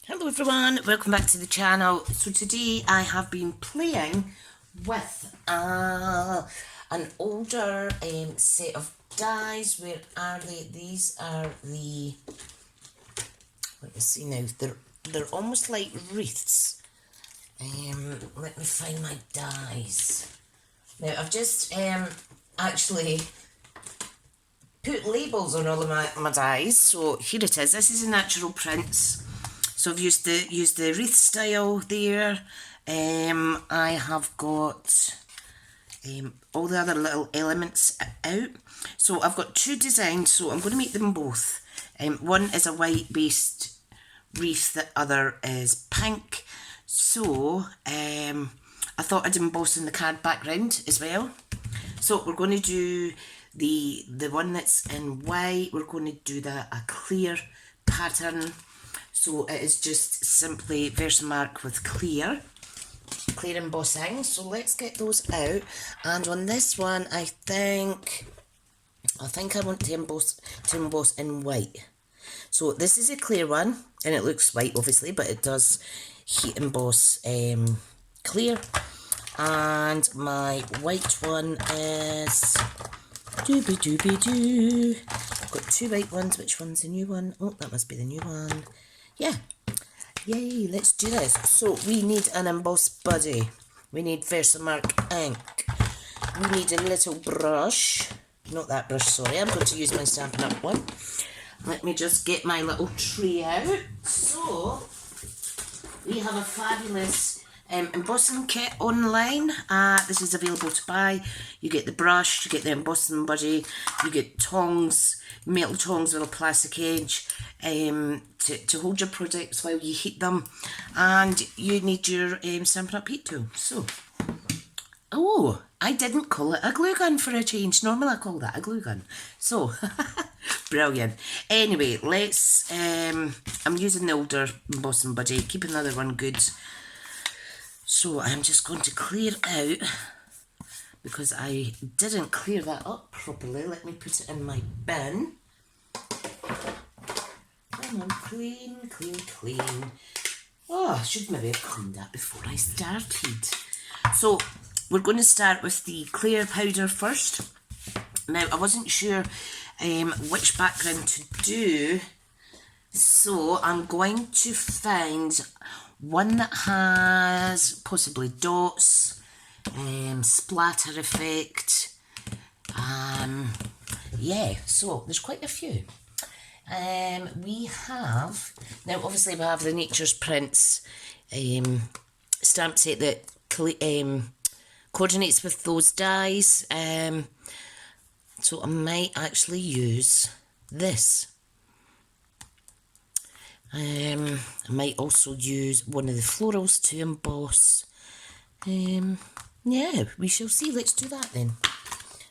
Hello everyone, welcome back to the channel. So today I have been playing with an older set of dies. Where are they? These are the, let me see now, they're almost like wreaths. Let me find my dies. Now I've just actually put labels on all of my dies. So here it is. This is a natural prints. So I've used the wreath style there. I have got all the other little elements out. So I've got two designs, so I'm going to make them both. One is a white based wreath, the other is pink. So I thought I'd emboss in the card background as well. So we're going to do the one that's in white. We're going to do a clear pattern. So it is just simply Versamark with clear embossing. So let's get those out. And on this one, I think I want to emboss in white. So this is a clear one, and it looks white obviously, but it does heat emboss clear. And my white one is dooby. I've got two white ones. Which one's the new one? Oh, that must be the new one. Yeah, yay, let's do this. So we need an emboss buddy. We need Versamark ink. We need a little brush. Not that brush, sorry. I'm going to use my Stampin Up one. Let me just get my little tray out. So we have a fabulous embossing kit online. This is available to buy. You get the brush, you get the embossing buddy, you get tongs, metal tongs with a plastic edge to hold your products while you heat them, and you need your Stampin' Up heat tool. So, oh, I didn't call it a glue gun for a change. Normally I call that a glue gun. So, brilliant. Anyway, let's, I'm using the older embossing buddy, keep another one good. So I'm just going to clear out, because I didn't clear that up properly. Let me put it in my bin. Come on, clean. Oh, I should maybe have cleaned that before I started. So we're going to start with the clear powder first. Now I wasn't sure which background to do, so I'm going to find one that has possibly dots, splatter effect. Yeah, so there's quite a few. We have, now obviously we have the Nature's Prints stamp set that coordinates with those dies. So I might actually use this. I might also use one of the florals to emboss. Yeah, we shall see. Let's do that then.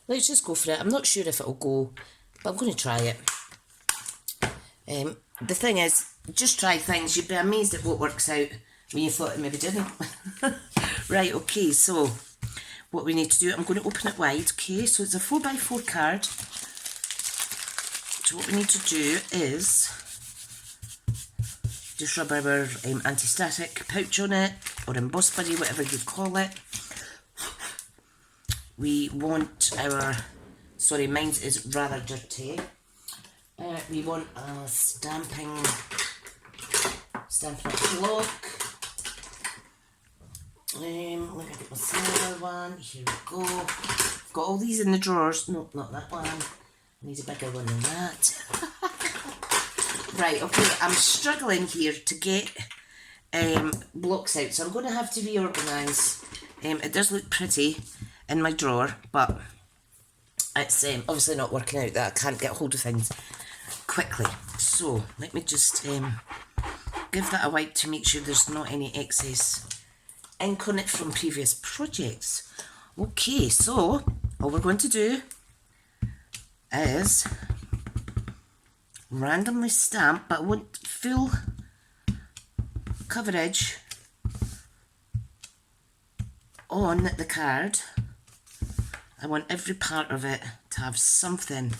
Let's just go for it. I'm not sure if it'll go, but I'm going to try it. The thing is, just try things. You'd be amazed at what works out when you thought it maybe didn't. Right, okay, so what we need to do, I'm going to open it wide, okay? So it's a 4x4 card. So what we need to do is just rub our anti-static pouch on it, or emboss buddy, whatever you call it. We want our, sorry, mine is rather dirty. We want a Stampin' Up block. Let me get my silver one. Here we go. I've got all these in the drawers. No, not that one. I need a bigger one than that. Right, okay, I'm struggling here to get blocks out, so I'm going to have to reorganise. It does look pretty in my drawer, but it's obviously not working out that I can't get hold of things quickly. So let me just give that a wipe to make sure there's not any excess ink on it from previous projects. Okay, so all we're going to do is randomly stamp, but I want full coverage on the card. I want every part of it to have something.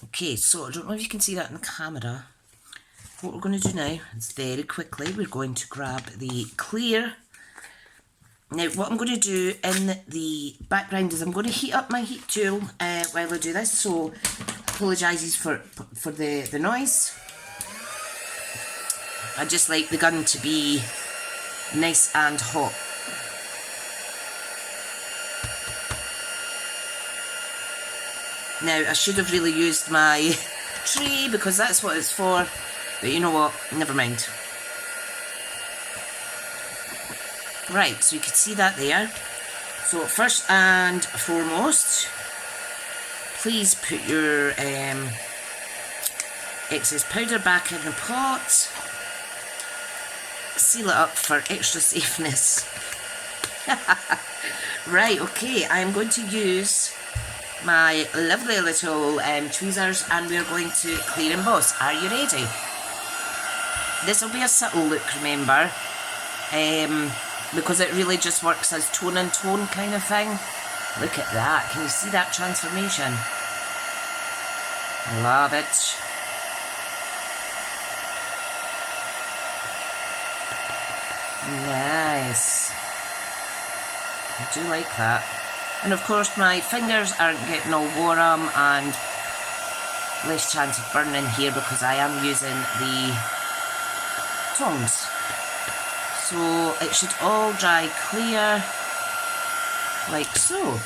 Okay, so I don't know if you can see that in the camera. what we're going to do now is very quickly we're going to grab the clear. Now what I'm going to do in the background is I'm going to heat up my heat tool while I do this, so apologises for the noise. I just like the gun to be nice and hot. Now I should have really used my tray because that's what it's for, but you know what, never mind. Right, so you can see that there. So first and foremost, please put your excess powder back in the pot. Seal it up for extra safeness. Right, okay, I'm going to use my lovely little tweezers and we're going to clear emboss. Are you ready? This will be a subtle look, remember, because it really just works as tone and tone kind of thing. Look at that, can you see that transformation? I love it. Nice. I do like that. And of course my fingers aren't getting all warm and less chance of burning here because I am using the tongs. So it should all dry clear like so.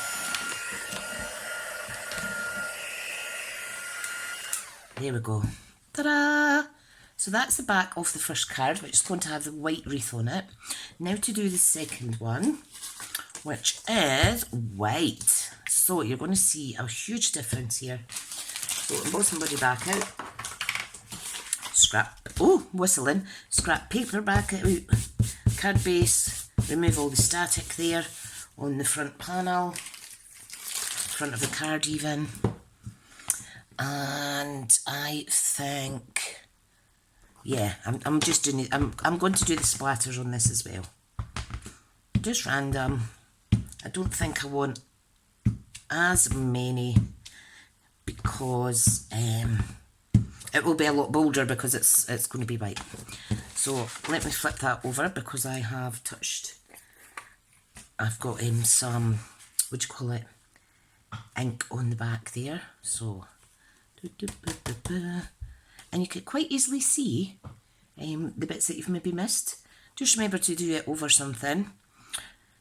There we go. Ta-da! So that's the back of the first card, which is going to have the white wreath on it. Now to do the second one, which is white. So you're going to see a huge difference here. So emboss somebody back out. Scrap, oh, whistling. Scrap paper back out. Card base. Remove all the static there on the front panel. Front of the card even. And I think, yeah, I'm just doing it. I'm going to do the splatters on this as well. Just random. I don't think I want as many because it will be a lot bolder because it's going to be white. So let me flip that over because I have touched. I've got some, what do you call it, ink on the back there. So, and you could quite easily see the bits that you've maybe missed. Just remember to do it over something.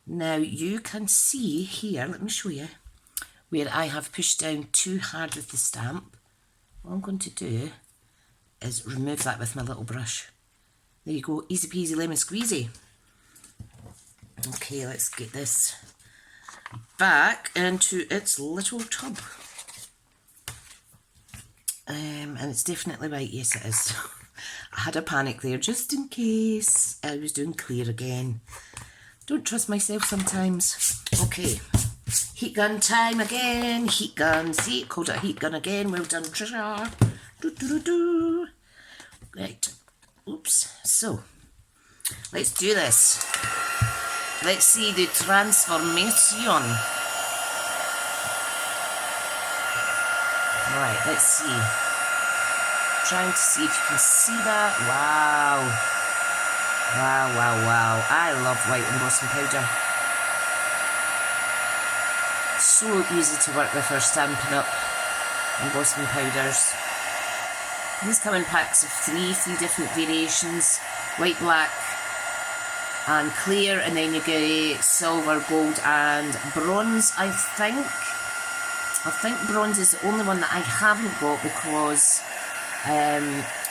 Now you can see here, let me show you, where I have pushed down too hard with the stamp. What I'm going to do is remove that with my little brush. There you go, easy peasy lemon squeezy. Okay, let's get this back into its little tub. And it's definitely white, yes it is. I had a panic there just in case I was doing clear again. Don't trust myself sometimes. Okay, heat gun time again. Heat gun, see, called it a heat gun again. Well done, Tricia. Right, oops. So, let's do this. Let's see the transformation. Right, let's see. Trying to see if you can see that. Wow. Wow, wow, wow. I love white embossing powder. So easy to work with our Stampin' Up embossing powders. These come in packs of three different variations. White, black and clear, and then you get silver, gold and bronze, I think. I think bronze is the only one that I haven't got because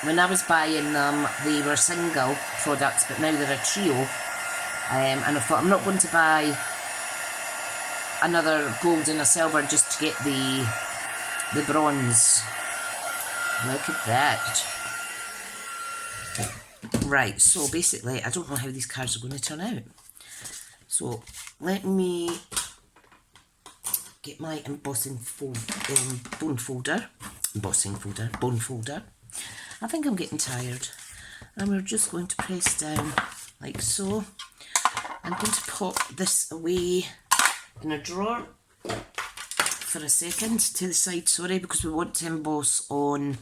when I was buying them, they were single products, but now they're a trio. And I thought I'm not going to buy another gold and a silver just to get the bronze. Look at that. Right, so basically, I don't know how these cards are going to turn out. So let me get my embossing bone folder. I think I'm getting tired. And we're just going to press down like so. I'm going to pop this away in a drawer for a second to the side, sorry, because we want to emboss on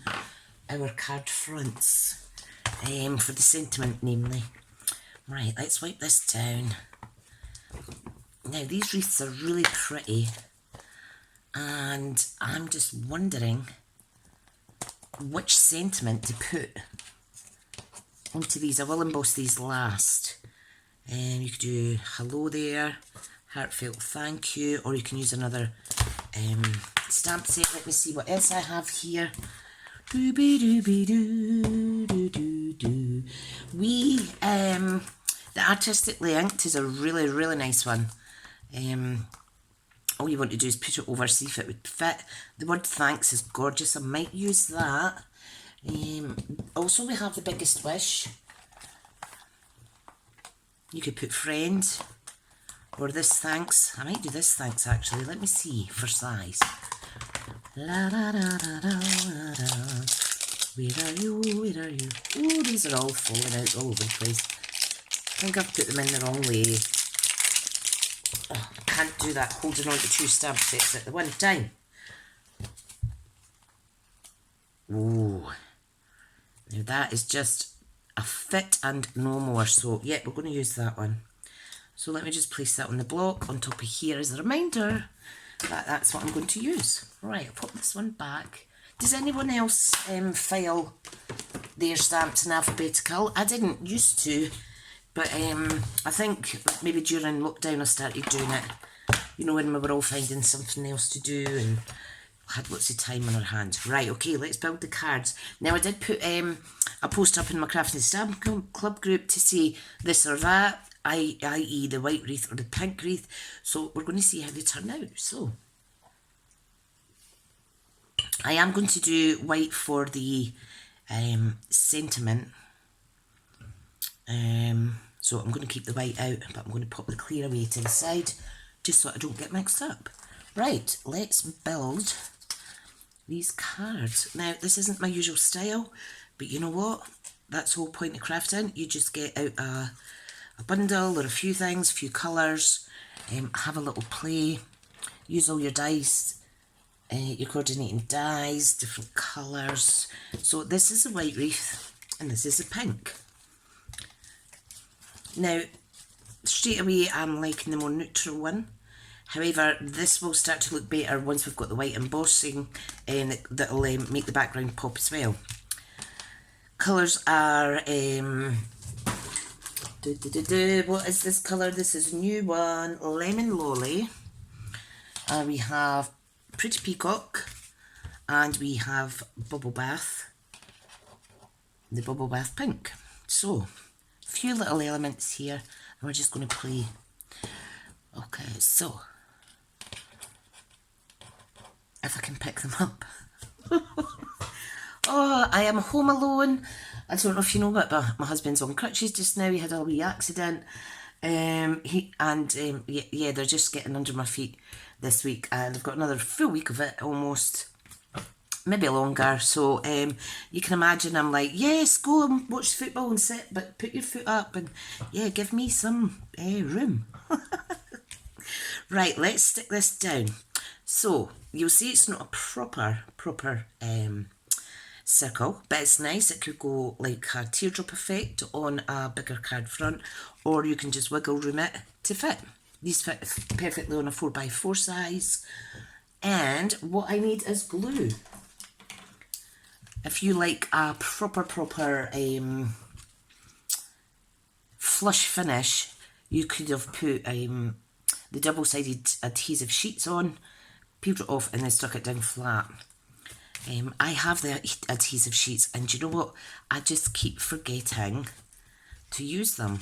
our card fronts. for the sentiment, namely. Right, let's wipe this down. Now, these wreaths are really pretty, and I'm just wondering which sentiment to put onto these. I will emboss these last. You could do hello there, heartfelt thank you, or you can use another stamp set. Let me see what else I have here. The artistically inked is a really, really nice one. All you want to do is put it over, see if it would fit. The word thanks is gorgeous. I might use that. Also, we have the biggest wish. You could put friend, or this thanks. I might do this thanks actually. Let me see for size. La da da da da da. Where are you? Where are you? Oh, these are all falling out all over the place. I think I've put them in the wrong way. Oh, I can't do that holding on to two stamp sets at the one time. Oh, now that is just a fit and no more. So yeah, we're going to use that one. So let me just place that on the block on top of here as a reminder that that's what I'm going to use. Right, I'll put this one back. Does anyone else file their stamps in alphabetical? I didn't used to, but I think maybe during lockdown I started doing it, you know, when we were all finding something else to do and had lots of time on our hands. Right, okay, let's build the cards. Now I did put a post up in my Crafting Stamp Club group to say this or that, i.e. the white wreath or the pink wreath. So we're going to see how they turn out. So I am going to do white for the sentiment. So I'm going to keep the white out, but I'm going to pop the clear away to the side just so I don't get mixed up. Right, let's build these cards. Now, this isn't my usual style, but you know what? That's the whole point of crafting. You just get out a bundle or a few things, a few colours, have a little play, use all your dice, your coordinating dies, different colours. So this is a white wreath and this is a pink. Now, straight away I'm liking the more neutral one. However, this will start to look better once we've got the white embossing, and that'll make the background pop as well. Colours are, what is this colour? This is a new one, Lemon Lolly. We have Pretty Peacock, and we have Bubble Bath, the Bubble Bath Pink. So, a few little elements here, and we're just going to play. Okay, so if I can pick them up. Oh, I am home alone. I don't know if you know, but my husband's on crutches just now. He had a wee accident. Yeah, they're just getting under my feet this week, and I've got another full week of it almost, maybe longer. So you can imagine I'm like, yes, go and watch football and sit, but put your foot up and yeah, give me some room. Right, let's stick this down. So you'll see it's not a proper circle, but it's nice. It could go like a teardrop effect on a bigger card front, or you can just wiggle room it to fit. These fit perfectly on a 4x4 size. And what I need is glue. If you like a proper flush finish, you could have put the double-sided adhesive sheets on, peeled it off and then stuck it down flat. I have the adhesive sheets, and you know what? I just keep forgetting to use them.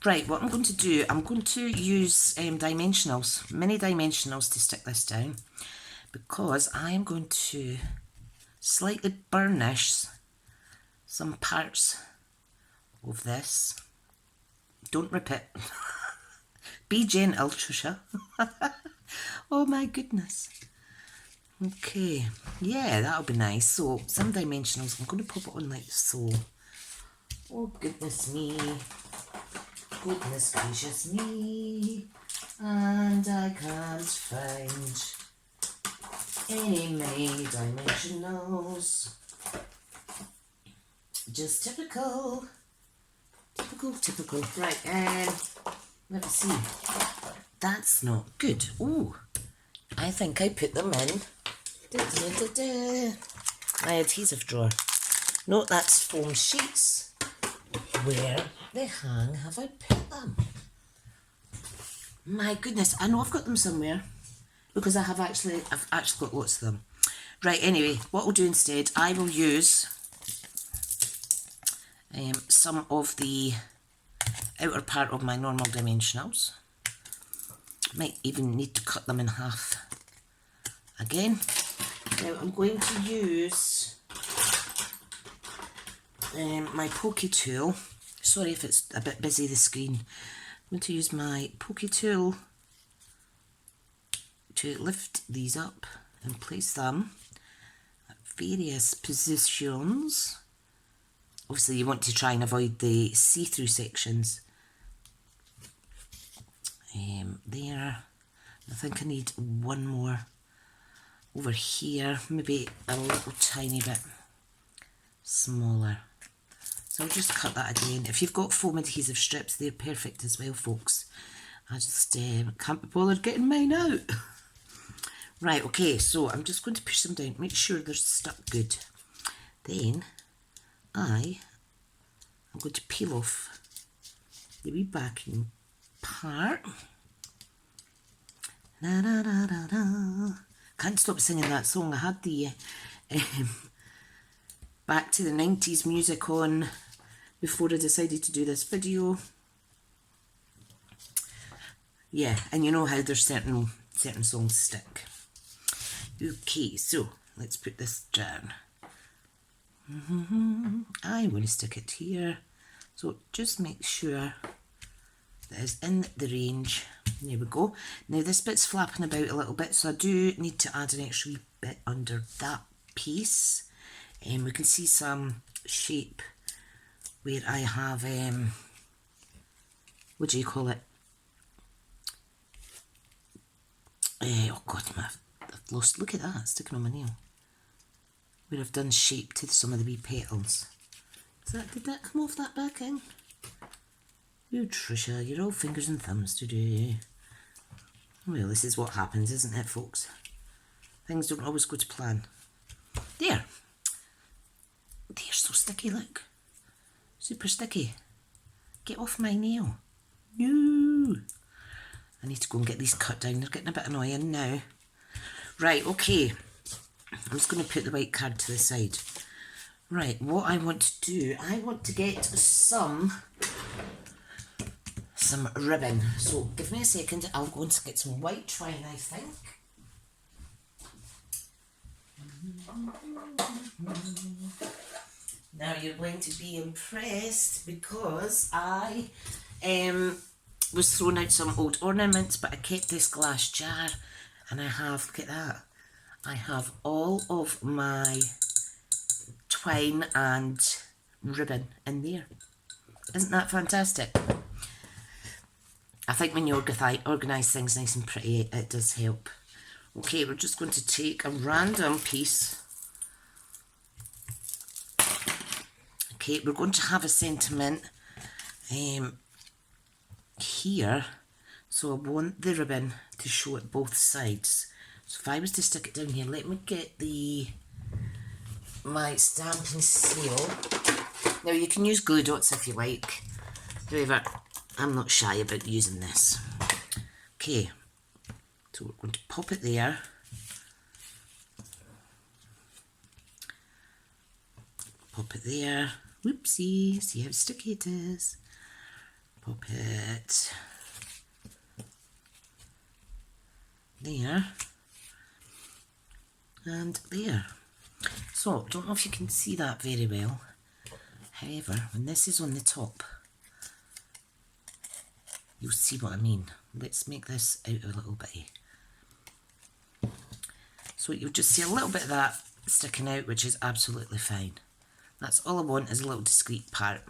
Right, what I'm going to do, I'm going to use dimensionals, mini dimensionals to stick this down, because I am going to slightly burnish some parts of this. Don't rip it. Be gentle, Tricia. Oh my goodness. Okay, yeah, that'll be nice. So, some dimensionals, I'm going to pop it on like so. Oh goodness me. Goodness gracious me. And I can't find any mini dimensionals. Just typical. Typical. Right, let me see. That's not good. Oh, I think I put them in my adhesive drawer. No, that's foam sheets. Where the hang have I put them? My goodness, I know I've got them somewhere because I've actually got lots of them. Right, anyway, what we'll do instead, I will use some of the outer part of my normal dimensionals. Might even need to cut them in half again. Now I'm going to use my pokey tool. Sorry if it's a bit busy, the screen. I'm going to use my pokey tool to lift these up and place them at various positions. Obviously you want to try and avoid the see-through sections. There. I think I need one more over here, maybe a little tiny bit smaller. So I'll just cut that again. If you've got foam adhesive strips, they're perfect as well, folks. I just can't be bothered getting mine out. Right, okay, so I'm just going to push them down, make sure they're stuck good. Then I'm going to peel off the wee backing part. Na, na, na, na, na. Can't stop singing that song. I had the back to the 90s music on before I decided to do this video. Yeah, and you know how there's certain songs stick. Okay, so let's put this down. I'm going to stick it here. So just make sure that it's in the range. There we go. Now this bit's flapping about a little bit, so I do need to add an extra wee bit under that piece. And we can see some shape where I have, what do you call it? Oh God, I've lost, look at that, sticking on my nail. Where I've done shape to some of the wee petals. Did that come off that backing? You Tricia, you're all fingers and thumbs today. Well, this is what happens, isn't it, folks? Things don't always go to plan. There. They're so sticky, look. Super sticky. Get off my nail. No. I need to go and get these cut down. They're getting a bit annoying now. Right, okay. I'm just going to put the white card to the side. Right, what I want to do, I want to get some ribbon. So give me a second, I'll go and get some white twine, I think. Now you're going to be impressed because I was throwing out some old ornaments, but I kept this glass jar and I have, look at that, I have all of my twine and ribbon in there. Isn't that fantastic? I think when you organise things nice and pretty, it does help. Okay, we're just going to take a random piece. Okay, we're going to have a sentiment here, so I want the ribbon to show it both sides. So if I was to stick it down here, let me get my stamping seal. Now you can use glue dots if you like, however I'm not shy about using this. Okay, so we're going to pop it there. Pop it there. Whoopsie, see how sticky it is. Pop it there and there. So, don't know if you can see that very well. However, when this is on the top, you'll see what I mean. Let's make this out a little bit. So you'll just see a little bit of that sticking out, which is absolutely fine. That's all I want, is a little discreet part.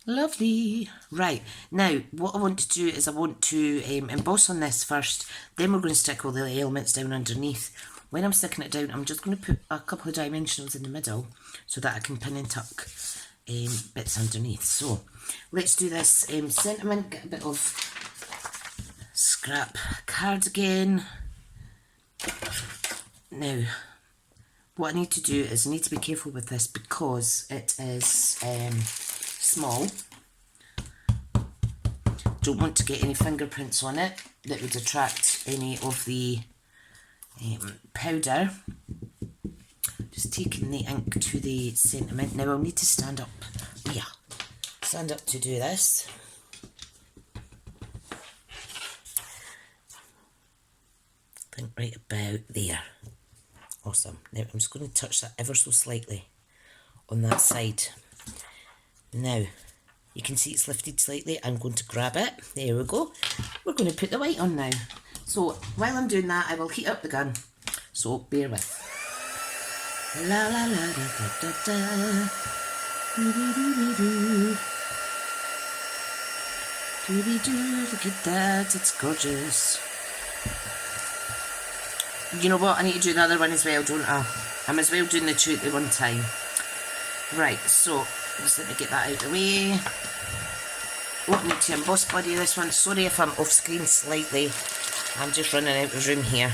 Lovely. Right, now what I want to do is I want to emboss on this first, then we're going to stick all the elements down underneath. when I'm sticking it down, I'm just going to put a couple of dimensionals in the middle so that I can pin and tuck bits underneath. So let's do this sentiment, get a bit of scrap card again. Now, what I need to do is I need to be careful with this because it is small. Don't want to get any fingerprints on it that would attract any of the powder. Just taking the ink to the sentiment. Now I'll need to stand up. Yeah, stand up to do this. I think right about there. Awesome. Now I'm just going to touch that ever so slightly on that side. Now you can see it's lifted slightly. I'm going to grab it. There we go. We're going to put the white on now. So while I'm doing that, I will heat up the gun. So bear with. La la la da da da da. Doo doo doo doo doo. Doo doo doo. Look at that. It's gorgeous. You know what? I need to do the other one as well, don't I? I'm as well doing the two at the one time. Right, so just let me get that out of the way. Oh, I need to emboss body this one. Sorry if I'm off screen slightly. I'm just running out of room here.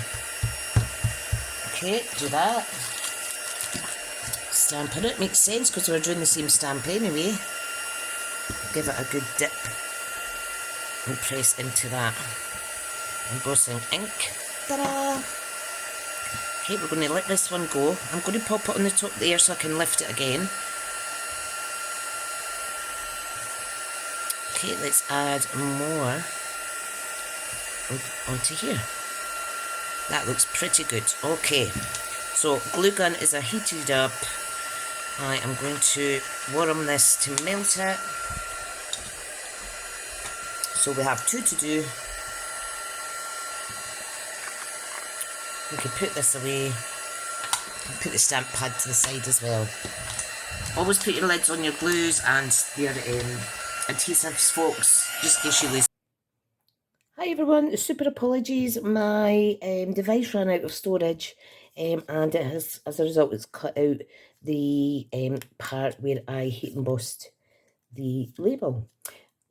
Okay, do that. Stampin' it. Makes sense because we're doing the same stamp anyway. Give it a good dip and press into that embossing ink. Ta-da! Okay, we're going to let this one go. I'm going to pop it on the top there so I can lift it again. Okay, let's add more onto here. That looks pretty good. Okay, so glue gun is heated up. I am going to warm this to melt it. So we have 2 to do. We can put this away. Put the stamp pad to the side as well. Always put your lids on your glues and your adhesives, folks, just in case you lose. Hi everyone, super apologies. My device ran out of storage and it has, as a result, it's cut out the part where I heat embossed the label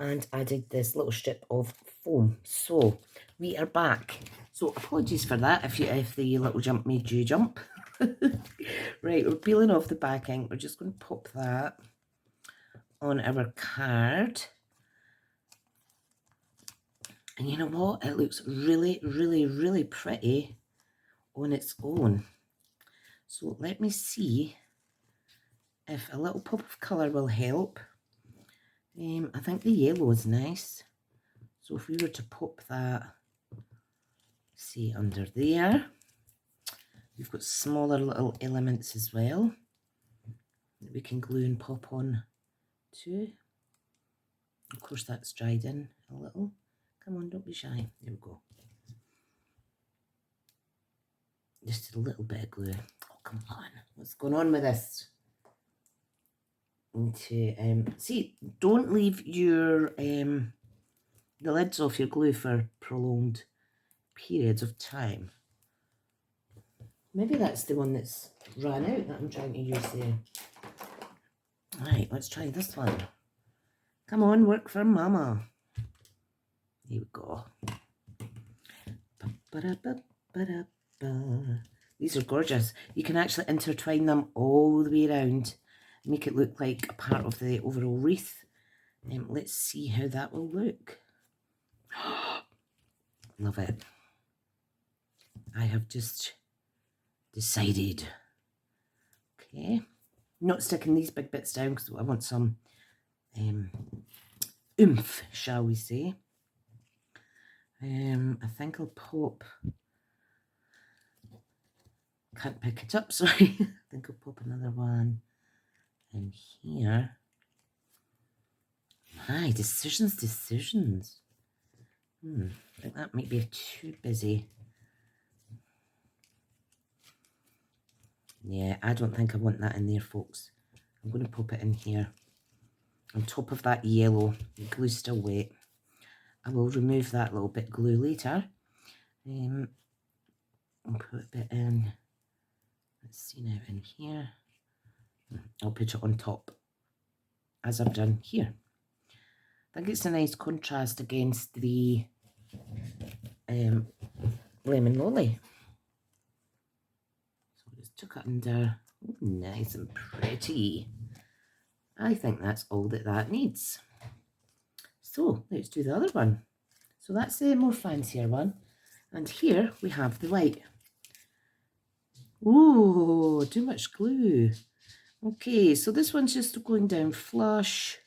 and added this little strip of foam. So we are back. So apologies for that if the little jump made you jump. Right, we're peeling off the backing. We're just going to pop that on our card. And you know what? It looks really, really, really pretty on its own. So let me see if a little pop of colour will help. I think the yellow is nice. So if we were to pop that, say, under there. We've got smaller little elements as well that we can glue and pop on too. Of course, that's dried in a little. Come on, don't be shy. There we go. Just a little bit of glue. Oh, come on. What's going on with this? See, don't leave your the lids off your glue for prolonged periods of time. Maybe that's the one that's ran out that I'm trying to use there. Right, let's try this one. Come on, work for mama. Here we go. These are gorgeous. You can actually intertwine them all the way around, make it look like a part of the overall wreath. Let's see how that will look. Love it. I have just decided. Okay, not sticking these big bits down because I want some oomph, shall we say. I think I'll pop, can't pick it up, sorry. I think I'll pop another one in here. My decisions. I think that might be too busy. Yeah, I don't think I want that in there, folks. I'm going to pop it in here on top of that yellow. The glue's still wet. I will remove that little bit of glue later. and put a bit in. Let's see now in here. I'll put it on top as I've done here. I think it's a nice contrast against the lemon lolly. So just tuck it under. Ooh, nice and pretty. I think that's all that needs. So let's do the other one. So that's the more fancier one. And here we have the white. Ooh, too much glue. Okay, so this one's just going down flush.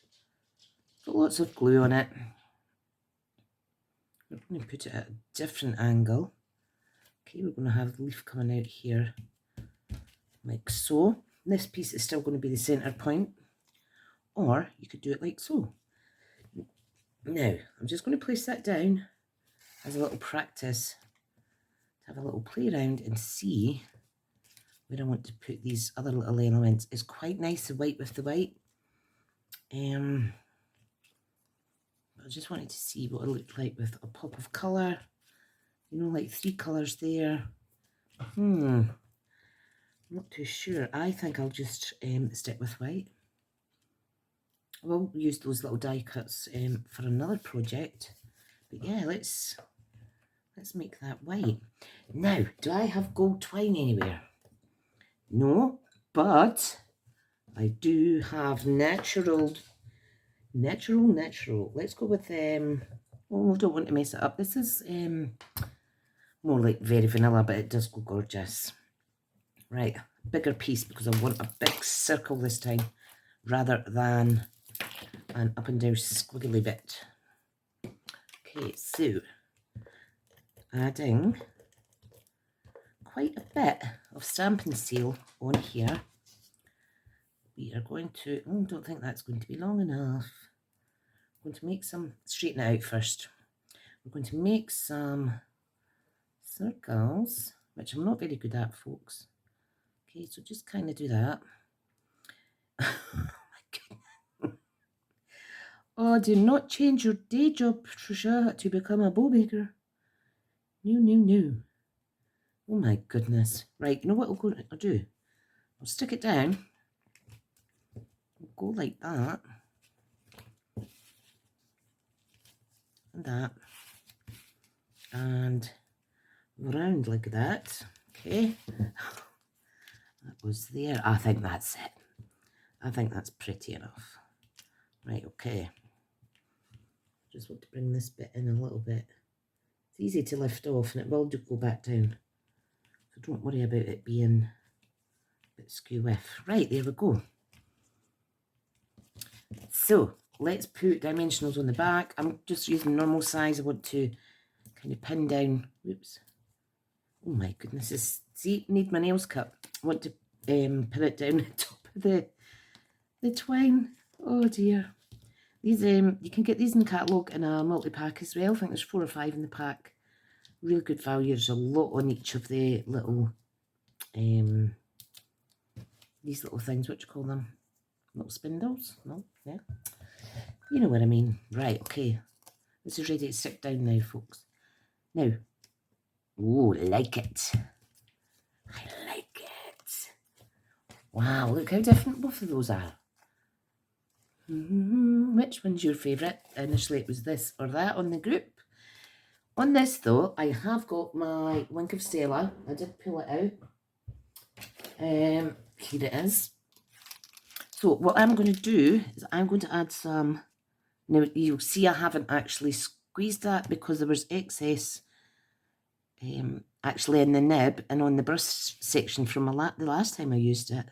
Got lots of glue on it. We're going to put it at a different angle. Okay, we're going to have the leaf coming out here like so. This piece is still going to be the centre point. Or you could do it like so. Now, I'm just going to place that down as a little practice to have a little play around and see where I want to put these other little elements. It's quite nice, the white with the white. I just wanted to see what it looked like with a pop of colour. You know, like 3 colours there. Not too sure. I think I'll just stick with white. I will use those little die cuts for another project. But yeah, let's make that white. Now, do I have gold twine anywhere? No, but I do have natural. Let's go with oh, I don't want to mess it up. This is more like very vanilla, but it does go gorgeous. Right, bigger piece because I want a big circle this time rather than an up and down squiggly bit. Okay, so adding quite a bit of Stampin' Seal on here. We are going to, I don't think that's going to be long enough. I'm going to make some, straighten it out first. We're going to make some circles, which I'm not very good at, folks. Okay, so just kind of do that. Oh my goodness. Oh, do not change your day job, Tricia, to become a bow maker. No. Oh my goodness. Right, you know what I'll do? I'll stick it down. I'll go like that. And that. And round like that. Okay. That was there. I think that's it. I think that's pretty enough. Right, okay. Just want to bring this bit in a little bit. It's easy to lift off and it will go back down. So don't worry about it being a bit skew-whiff. Right, there we go. So let's put dimensionals on the back. I'm just using normal size. I want to kind of pin down. Whoops. Oh my goodness. See, need my nails cut. I want to pin it down the top of the twine. Oh dear. These you can get these in the catalogue in a multi-pack as well. I think there's 4 or 5 in the pack. Really good value. There's a lot on each of the little these little things, what do you call them? Little spindles? No? Yeah. You know what I mean. Right, okay. This is ready to stick down now, folks. Now, oh, like it. I like it. Wow, look how different both of those are. Which one's your favourite? Initially it was this or that on the group. On this though, I have got my Wink of Stella. I did pull it out. Here it is. So what I'm going to do is I'm going to add some. Now you'll see I haven't actually squeezed that because there was excess actually in the nib and on the brush section from the last time I used it.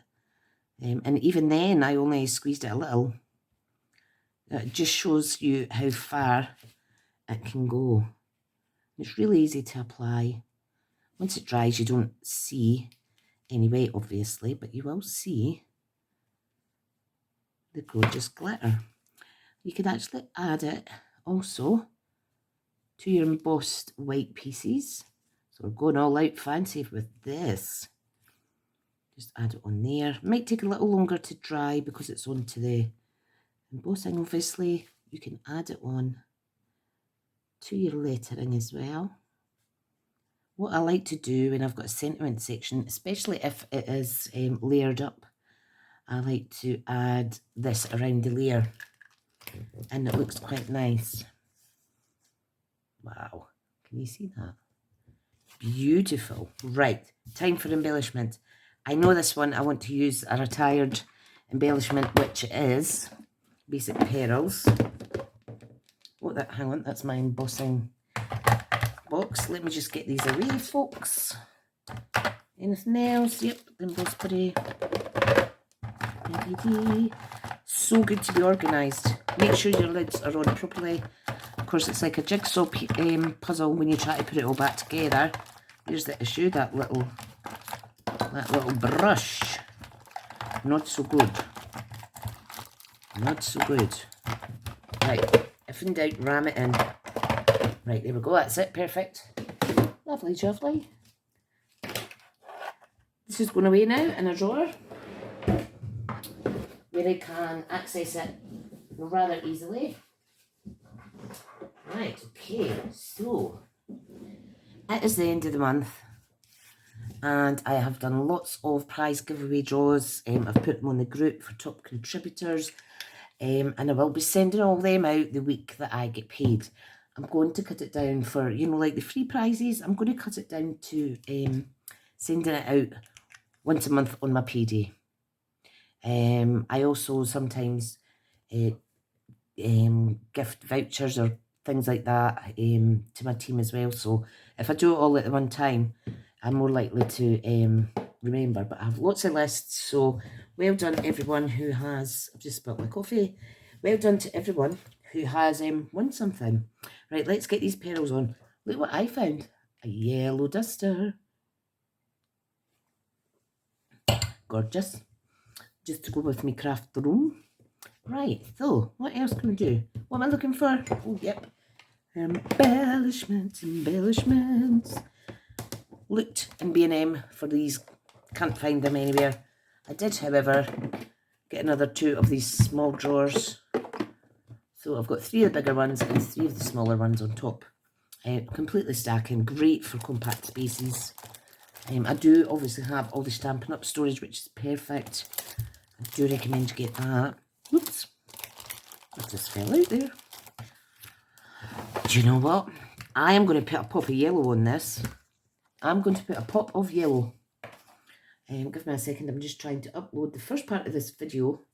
And even then I only squeezed it a little. It just shows you how far it can go. It's really easy to apply. Once it dries, you don't see any weight, obviously, but you will see the gorgeous glitter. You can actually add it also to your embossed white pieces. So we're going all out fancy with this. Just add it on there. It might take a little longer to dry because it's onto the embossing, obviously. You can add it on to your lettering as well. what I like to do when I've got a sentiment section, especially if it is layered up, I like to add this around the layer, and it looks quite nice. Wow, can you see that? Beautiful. Right, time for embellishment. I know this one I want to use a retired embellishment, which is Basic Perils. Oh, hang on, that's my embossing box. Let me just get these away, folks. Anything else? Yep, the emboss buddy. So good to be organised. Make sure your lids are on properly. Of course, it's like a jigsaw puzzle when you try to put it all back together. Here's the issue, that little brush. Not so good. Not so good. Right, if in doubt, ram it in. Right, there we go, that's it, perfect. Lovely, lovely. This is going away now in a drawer, where I can access it rather easily. Right, okay, so it is the end of the month, and I have done lots of prize giveaway draws. I've put them on the group for top contributors, and I will be sending all them out the week that I get paid. I'm going to cut it down for, you know, like the free prizes, I'm going to cut it down to sending it out once a month on my payday. I also sometimes gift vouchers or things like that to my team as well. So if I do it all at the one time, I'm more likely to remember. But I have lots of lists, so well done everyone who has, I've just spilled my coffee. Well done to everyone who has won something. Right, let's get these perils on. Look what I found, a yellow duster. Gorgeous. Just to go with me craft room. Right, so what else can I do? What am I looking for? Oh, yep. Embellishments, embellishments. Looked in B&M for these, can't find them anywhere. I did, however, get another 2 of these small drawers. So I've got 3 of the bigger ones and 3 of the smaller ones on top. Completely stacking, great for compact spaces. I do obviously have all the Stampin' Up storage, which is perfect. I do recommend you get that. Oops, that just fell out there. Do you know what? I am going to put a pop of yellow on this. I'm going to put a pop of yellow. Give me a second, I'm just trying to upload the first part of this video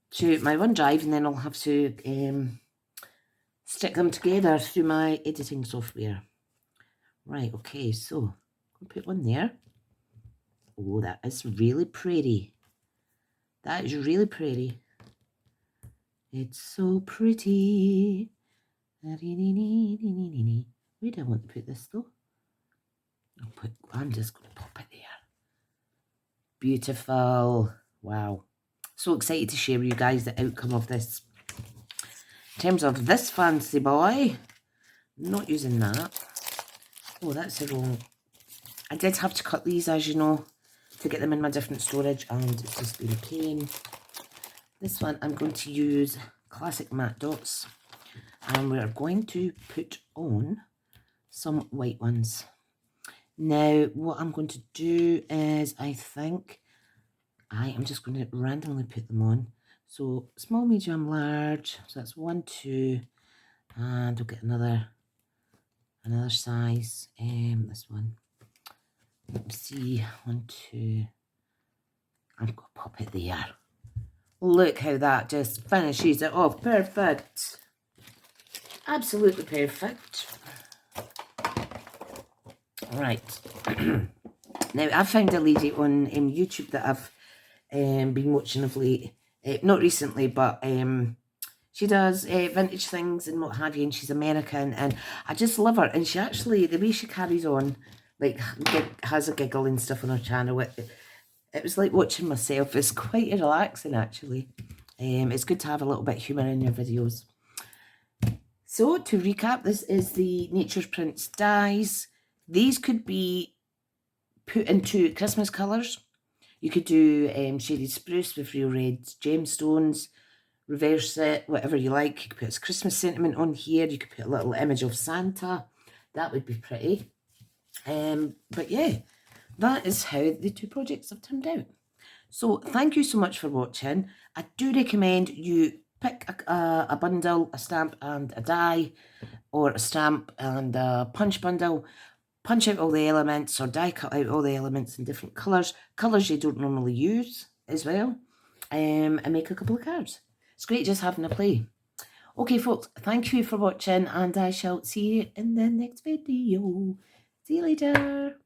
to my OneDrive, and then I'll have to stick them together through my editing software. Right, okay, so I'll put one there. Oh, that is really pretty. That is really pretty. It's so pretty. Where do I want to put this though? I'm just going to pop it there. Beautiful. Wow. So excited to share with you guys the outcome of this. In terms of this fancy boy, not using that. Oh, that's the wrong. I did have to cut these, as you know, to get them in my different storage, and it's just been a pain. This one I'm going to use classic matte dots, and we're going to put on some white ones. Now, what I'm going to do is, I think I am just going to randomly put them on. So small, medium, large. So that's 1, 2, and we'll get another size. This one. Let's see, 1, 2. I'm going to pop it there. Look how that just finishes it off. Perfect. Absolutely perfect. Right. Now, I found a lady on YouTube that I've been watching of late. Not recently, but she does vintage things and what have you, and she's American, and I just love her. And she actually, the way she carries on, like, has a giggle and stuff on her channel. It was like watching myself. It's quite relaxing, actually. It's good to have a little bit of humour in your videos. So, to recap, this is the Nature's Prints dies. These could be put into Christmas colours. You could do shaded spruce with real red gemstones, reverse it, whatever you like. You could put a Christmas sentiment on here. You could put a little image of Santa. That would be pretty. But yeah, that is how the two projects have turned out. So thank you so much for watching. I do recommend you pick a bundle, a stamp and a die, or a stamp and a punch bundle. Punch out all the elements or die cut out all the elements in different colours you don't normally use as well, and make a couple of cards. It's great just having a play. Okay folks, thank you for watching, and I shall see you in the next video. See you later.